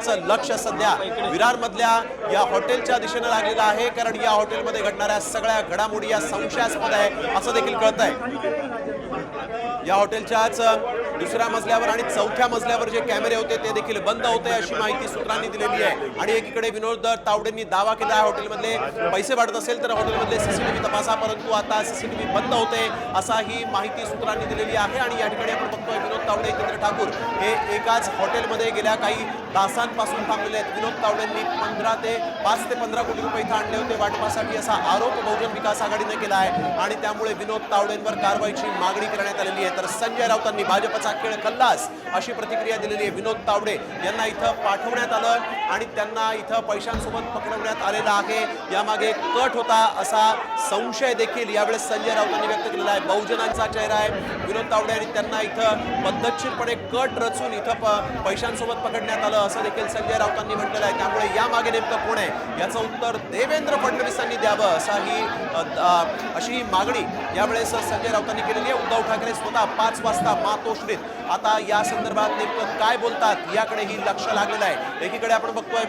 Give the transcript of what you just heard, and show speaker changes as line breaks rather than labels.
सगळ्यांचं लक्ष सध्या विरार मधल्या या हॉटेलच्या दिशेने लागलेलं आहे, कारण या हॉटेलमध्ये घडणाऱ्या सगळ्या घडामोडी या संशयास्पद आहे असं देखील कळत आहे। या हॉटेलच्याच दुसऱ्या मजल्यावर आणि चौथ्या मजल्यावर जे कॅमेरे होते ते देखील बंद होते अशी माहिती सूत्रांनी दिलेली आहे। आणि एकीकडे विनोद तावडेंनी दावा केला आहे हॉटेलमधले पैसे वाढत असेल तर हॉटेलमधले सीसीटीव्ही तपासा, परंतु आता सीसीटीव्ही बंद होते असाही माहिती सूत्रांनी दिलेली आहे। आणि या ठिकाणी आपण बघतोय विनोद तावडे, जितेंद्र ठाकूर हे एकाच हॉटेलमध्ये गेल्या काही तासांपासून थांबलेले आहेत। विनोद तावडेंनी 5 ते 15 कोटी रुपये इथं आणले होते वाटपासाठी असा आरोप बहुजन विकास आघाडीने केला आहे आणि त्यामुळे विनोद तावडेंवर कारवाईची मागणी करण्यात आलेली आहे। तर संजय राऊतांनी भाजपचा खेळ खल्लास अशी प्रतिक्रिया दिलेली आहे। विनोद तावडे यांना इथं पाठवण्यात आलं आणि त्यांना इथं पैशांसोबत पकडवण्यात आलेला आहे, यामागे कट होता असा संशय देखील यावेळेस संजय राऊतांनी व्यक्त केलेला आहे। बहुजनांचा चेहरा आहे विनोद तावडे आणि त्यांना इथं पद्धतशीरपणे कट रचून इथं पैशांसोबत पकडण्यात आलं असं देखील संजय राऊतांनी म्हटलेलं आहे। त्यामुळे यामागे नेमकं कोण आहे याचं उत्तर देवेंद्र फडणवीसांनी द्यावं अशी मागणी यावेळेस संजय राऊतांनी केलेली आहे। उद्धव ठाकरे स्वतः 5 वाजता मातोश्रीत आता या संदर्भात नेमकं काय बोलतात याकडेही लक्ष लागलेलं आहे। एकीकडे आपण बघतोय